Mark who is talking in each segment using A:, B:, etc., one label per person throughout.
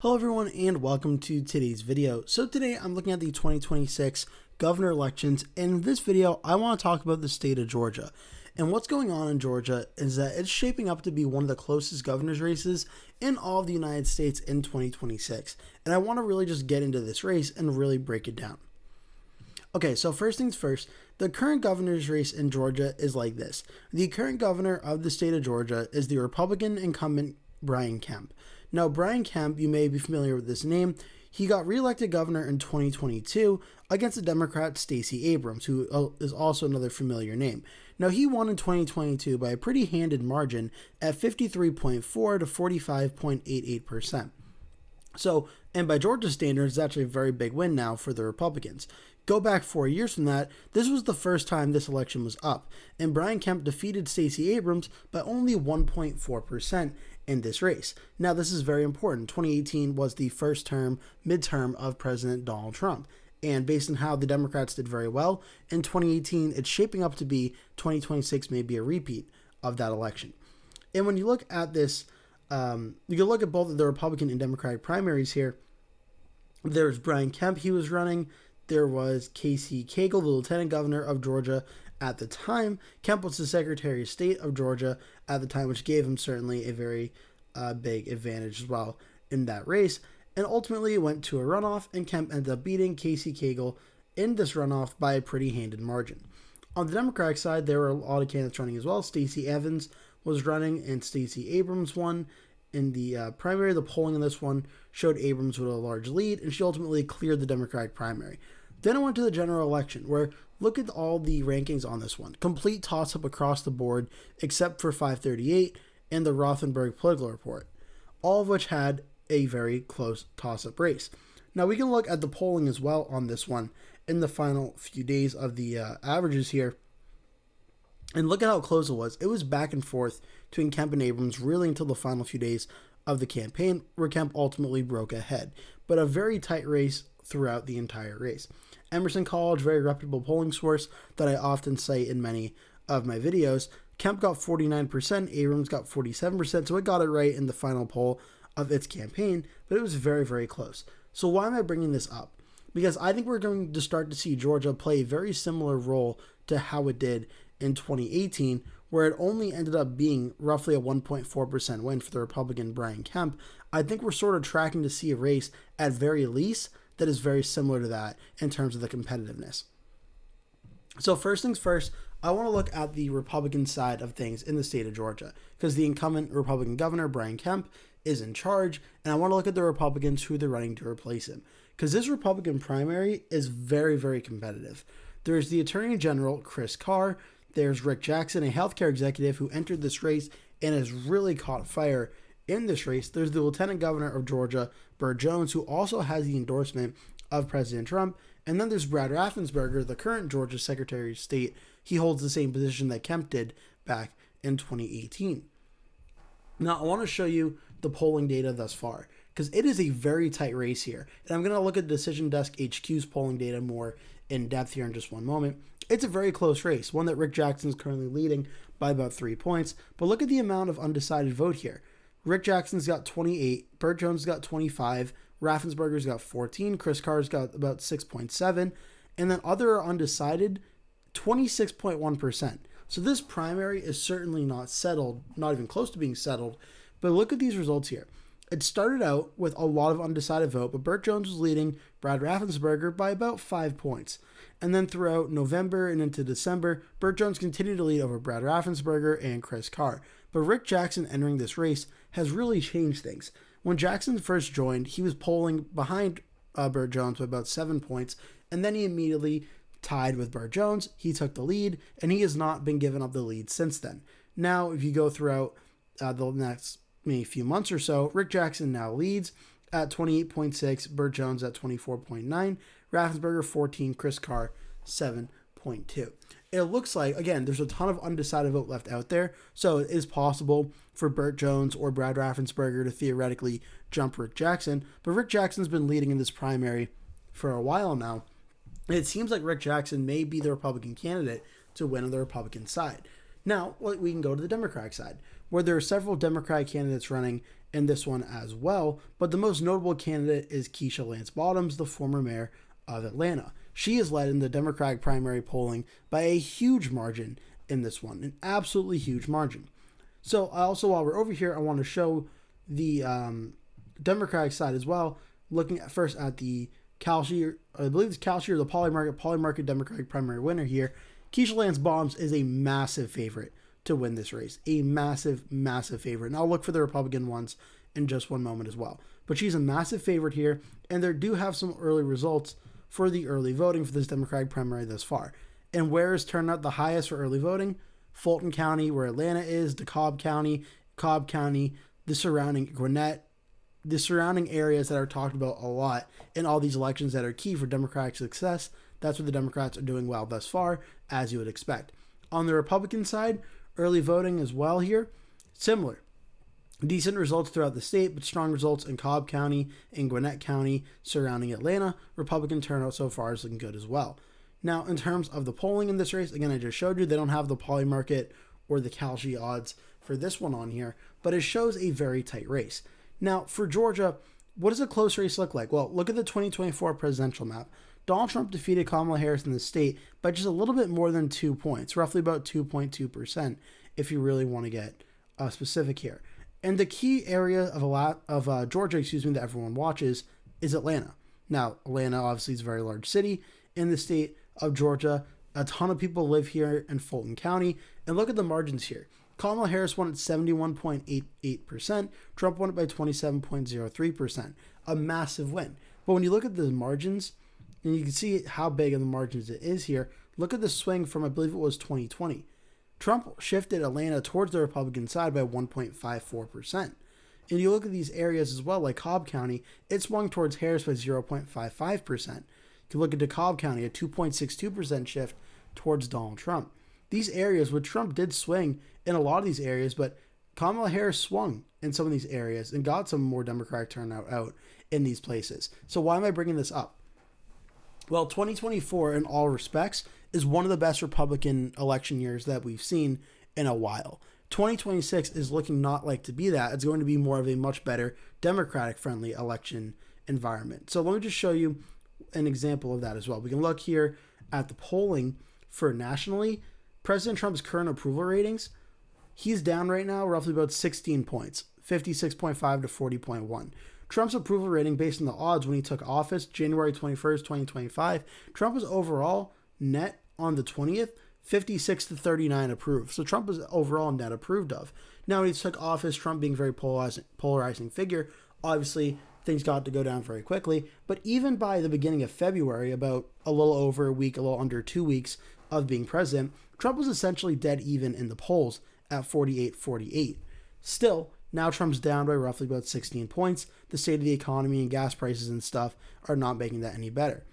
A: Hello everyone and welcome to today's video. So today I'm looking at the 2026 governor elections, and in this video I want to talk about the state of Georgia. And what's going on in Georgia is that it's shaping up to be one of the closest governor's races in all of the United States in 2026. And I want to really just get into this race and really break it down. Okay, so first things first, the current governor's race in Georgia is like this. The current governor of the state of Georgia is the Republican incumbent Brian Kemp. Now, Brian Kemp, you may be familiar with this name. He got reelected governor in 2022 against the Democrat Stacey Abrams, who is also another familiar name. Now, he won in 2022 by a pretty handed margin at 53.4 to 45.88%. So, and by Georgia standards, it's actually a very big win now for the Republicans. Go back 4 years from that, this was the first time this election was up, and Brian Kemp defeated Stacey Abrams by only 1.4% in this race. Now, this is very important. 2018 was the first midterm of President Donald Trump, and based on how the Democrats did very well in 2018, it's shaping up to be 2026 may be a repeat of that election. And when you look at this, you can look at both of the Republican and Democratic primaries here. There's Brian Kemp, he was running. There was Casey Cagle, the lieutenant governor of Georgia at the time. Kemp was the Secretary of State of Georgia at the time, which gave him certainly a very big advantage as well in that race. And ultimately, it went to a runoff, and Kemp ended up beating Casey Cagle in this runoff by a pretty handed margin. On the Democratic side, there were a lot of candidates running as well. Stacey Evans was running, and Stacey Abrams won. In the primary, the polling in this one showed Abrams with a large lead, and she ultimately cleared the Democratic primary. Then I went to the general election, where look at all the rankings on this one. Complete toss-up across the board, except for 538 and the Raffensberger political report, all of which had a very close toss-up race. Now, we can look at the polling as well on this one in the final few days of the averages here. And look at how close it was. It was back and forth between Kemp and Abrams really until the final few days of the campaign, where Kemp ultimately broke ahead. But a very tight race throughout the entire race. Emerson College, very reputable polling source that I often cite in many of my videos. Kemp got 49%, Abrams got 47%, so it got it right in the final poll of its campaign, but it was very, very close. So why am I bringing this up? Because I think we're going to start to see Georgia play a very similar role to how it did in 2018, where it only ended up being roughly a 1.4% win for the Republican Brian Kemp. I think we're sort of tracking to see a race, at very least, that is very similar to that in terms of the competitiveness. So first things first, I want to look at the Republican side of things in the state of Georgia, because the incumbent Republican governor, Brian Kemp, is in charge, and I want to look at the Republicans who they're running to replace him, because this Republican primary is very, very competitive. There's the Attorney General, Chris Carr. There's Rick Jackson, a healthcare executive who entered this race and has really caught fire in this race. There's the Lieutenant Governor of Georgia, Burt Jones, who also has the endorsement of President Trump. And then there's Brad Raffensberger, the current Georgia Secretary of State. He holds the same position that Kemp did back in 2018. Now, I want to show you the polling data thus far, because it is a very tight race here. And I'm going to look at Decision Desk HQ's polling data more in depth here in just one moment. It's a very close race, one that Rick Jackson is currently leading by about 3 points. But look at the amount of undecided vote here. Rick Jackson's got 28, Burt Jones got 25, Raffensberger's got 14, Chris Carr's got about 6.7, and then other undecided, 26.1%. So this primary is certainly not settled, not even close to being settled. But look at these results here. It started out with a lot of undecided vote, but Burt Jones was leading Brad Raffensberger by about 5 points. And then throughout November and into December, Burt Jones continued to lead over Brad Raffensberger and Chris Carr. But Rick Jackson entering this race has really changed things. When Jackson first joined, he was polling behind Burt Jones by about 7 points, and then he immediately tied with Burt Jones. He took the lead, and he has not been given up the lead since then. Now, if you go throughout the next maybe few months or so, Rick Jackson now leads at 28.6, Burt Jones at 24.9, Raffensberger 14, Chris Carr 7.2. It looks like, again, there's a ton of undecided vote left out there, so it is possible for Burt Jones or Brad Raffensberger to theoretically jump Rick Jackson, but Rick Jackson's been leading in this primary for a while now. It seems like Rick Jackson may be the Republican candidate to win on the Republican side. Now, we can go to the Democratic side, where there are several Democratic candidates running in this one as well, but the most notable candidate is Keisha Lance Bottoms, the former mayor of Atlanta. She is led in the Democratic primary polling by a huge margin in this one, an absolutely huge margin. So also, while we're over here, I want to show the Democratic side as well, looking at first at the Calshi, I believe it's Calshi or the Poly Market Democratic primary winner here. Keisha Lance Bottoms is a massive favorite to win this race, a massive, massive favorite. And I'll look for the Republican ones in just one moment as well. But she's a massive favorite here, and there do have some early results for the early voting for this Democratic primary thus far. And where is turnout the highest for early voting? Fulton County, where Atlanta is, DeKalb County, the surrounding Gwinnett, the surrounding areas that are talked about a lot in all these elections that are key for Democratic success. That's where the Democrats are doing well thus far, as you would expect. On the Republican side, early voting as well here, similar. Decent results throughout the state, but strong results in Cobb County and Gwinnett County surrounding Atlanta. Republican turnout so far is looking good as well. Now, in terms of the polling in this race, again, I just showed you, they don't have the Poly Market or the Calshi odds for this one on here, but it shows a very tight race. Now, for Georgia, what does a close race look like? Well, look at the 2024 presidential map. Donald Trump defeated Kamala Harris in the state by just a little bit more than 2 points, roughly about 2.2%, if you really want to get specific here. And the key area of Georgia, that everyone watches is Atlanta. Now, Atlanta obviously is a very large city in the state of Georgia. A ton of people live here in Fulton County. And look at the margins here. Kamala Harris won at 71.88%. Trump won it by 27.03%. A massive win. But when you look at the margins, and you can see how big of the margins it is here, look at the swing from, I believe it was 2020. Trump shifted Atlanta towards the Republican side by 1.54%. And you look at these areas as well, like Cobb County, it swung towards Harris by 0.55%. You can look at DeKalb County, a 2.62% shift towards Donald Trump. These areas, which Trump did swing in a lot of these areas, but Kamala Harris swung in some of these areas and got some more Democratic turnout out in these places. So why am I bringing this up? Well, 2024, in all respects, is one of the best Republican election years that we've seen in a while. 2026 is looking not like to be that. It's going to be more of a much better Democratic-friendly election environment. So let me just show you an example of that as well. We can look here at the polling for nationally. President Trump's current approval ratings, he's down right now roughly about 16 points, 56.5 to 40.1. Trump's approval rating based on the odds when he took office, January 21st, 2025, Trump was overall net on the 20th, 56 to 39 approved. So Trump was overall net approved of. Now, when he took office, Trump being a very polarizing figure, obviously things got to go down very quickly. But even by the beginning of February, about a little over a week, a little under 2 weeks of being president, Trump was essentially dead even in the polls at 48-48. Still, now Trump's down by roughly about 16 points. The state of the economy and gas prices and stuff are not making that any better.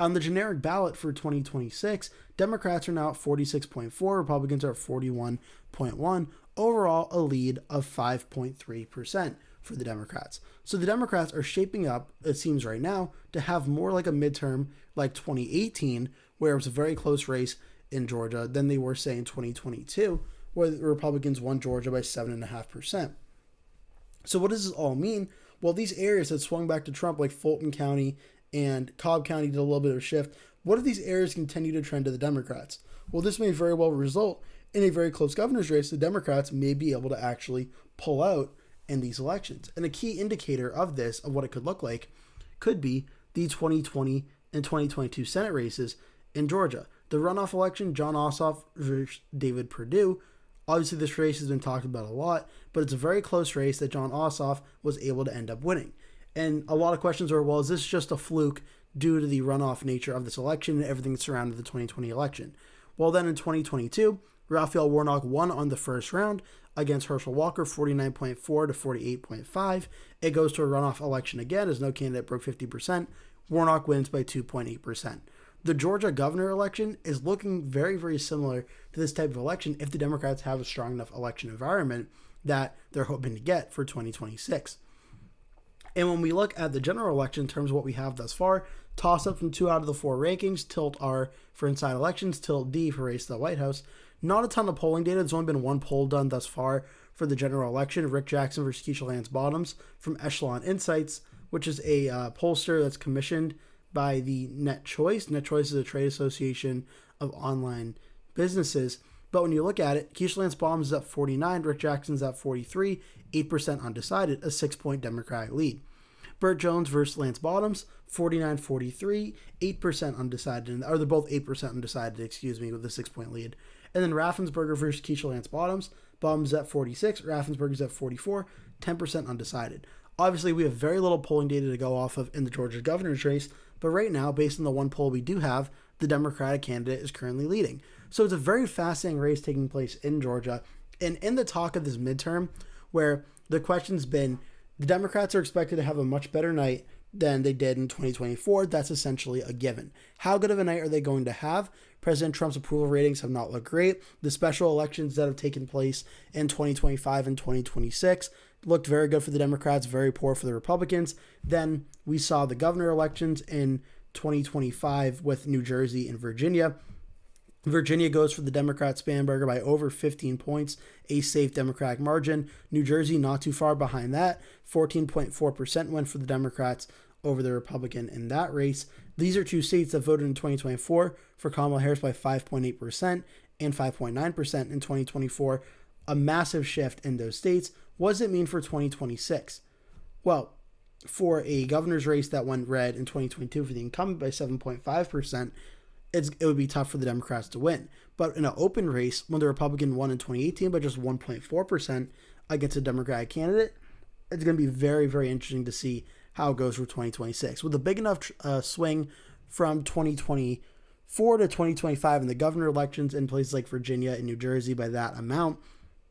A: On the generic ballot for 2026, Democrats are now at 46.4, Republicans are at 41.1. Overall, a lead of 5.3% for the Democrats. So the Democrats are shaping up, it seems right now, to have more like a midterm like 2018, where it was a very close race in Georgia, than they were, say, in 2022, where the Republicans won Georgia by 7.5%. So what does this all mean? Well, these areas that swung back to Trump, like Fulton County and Cobb County, did a little bit of a shift. What if these areas continue to trend to the Democrats? Well, this may very well result in a very close governor's race. The Democrats may be able to actually pull out in these elections. And a key indicator of this, of what it could look like, could be the 2020 and 2022 Senate races in Georgia. The runoff election, Jon Ossoff versus David Perdue. Obviously, this race has been talked about a lot, but it's a very close race that Jon Ossoff was able to end up winning. And a lot of questions are, well, is this just a fluke due to the runoff nature of this election and everything that surrounded the 2020 election? Well, then in 2022, Raphael Warnock won on the first round against Herschel Walker, 49.4 to 48.5. It goes to a runoff election again as no candidate broke 50%. Warnock wins by 2.8%. The Georgia governor election is looking very, very similar to this type of election if the Democrats have a strong enough election environment that they're hoping to get for 2026. And when we look at the general election in terms of what we have thus far, toss up from 2 out of the 4 rankings, tilt R for inside elections, tilt D for race to the White House. Not a ton of polling data. There's only been one poll done thus far for the general election, Rick Jackson versus Keisha Lance Bottoms from Echelon Insights, which is a pollster that's commissioned by the Net Choice. Net Choice is a trade association of online businesses. But when you look at it, Keisha Lance Bottoms is at 49, Rick Jackson's at 43, 8% undecided, a 6-point Democratic lead. Burt Jones versus Lance Bottoms, 49-43, 8% undecided, or they're both 8% undecided, with a 6-point lead. And then Raffensberger versus Keisha Lance Bottoms, Bottoms at 46, Raffensberger's at 44, 10% undecided. Obviously, we have very little polling data to go off of in the Georgia governor's race, but right now, based on the one poll we do have, the Democratic candidate is currently leading. So it's a very fascinating race taking place in Georgia. And in the talk of this midterm, where the question's been, the Democrats are expected to have a much better night than they did in 2024. That's essentially a given. How good of a night are they going to have? President Trump's approval ratings have not looked great. The special elections that have taken place in 2025 and 2026 looked very good for the Democrats, very poor for the Republicans. Then we saw the governor elections in 2025 with New Jersey and Virginia. Virginia goes for the Democrat Spanberger by over 15 points, a safe Democratic margin. New Jersey not too far behind that. 14.4% went for the Democrats over the Republican in that race. These are two states that voted in 2024 for Kamala Harris by 5.8% and 5.9% in 2024. A massive shift in those states. What does it mean for 2026? Well, for a governor's race that went red in 2022 for the incumbent by 7.5%, it would be tough for the Democrats to win. But in an open race, when the Republican won in 2018 by just 1.4% against a Democratic candidate, it's going to be very, very interesting to see how it goes for 2026. With a big enough swing from 2024 to 2025 in the governor elections in places like Virginia and New Jersey by that amount,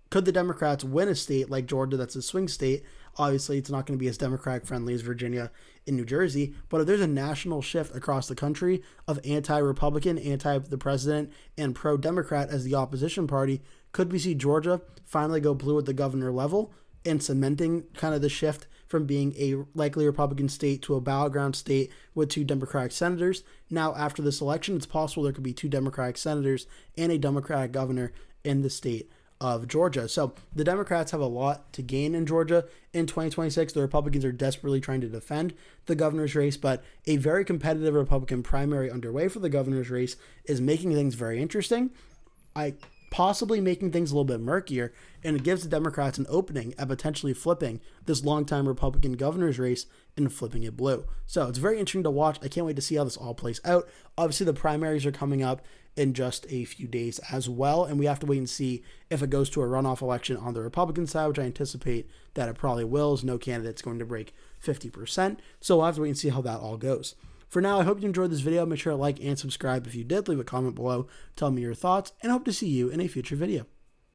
A: could the Democrats win a state like Georgia that's a swing state? Obviously, it's not going to be as Democratic friendly as Virginia and New Jersey, but if there's a national shift across the country of anti-Republican, anti-the president, and pro-Democrat as the opposition party, could we see Georgia finally go blue at the governor level and cementing kind of the shift from being a likely Republican state to a battleground state with 2 Democratic senators? Now, after this election, it's possible there could be 2 Democratic senators and a Democratic governor in the state of Georgia. So the Democrats have a lot to gain in Georgia in 2026. The Republicans are desperately trying to defend the governor's race, but a very competitive Republican primary underway for the governor's race is making things very interesting. Possibly making things a little bit murkier, and it gives the Democrats an opening at potentially flipping this longtime Republican governor's race and flipping it blue. So it's very interesting to watch. I can't wait to see how this all plays out. Obviously, the primaries are coming up in just a few days as well, and we have to wait and see if it goes to a runoff election on the Republican side, which I anticipate that it probably will, as no candidate's going to break 50%. So we'll have to wait and see how that all goes. For now, I hope you enjoyed this video. Make sure to like and subscribe if you did. Leave a comment below. Tell me your thoughts, and I hope to see you in a future video.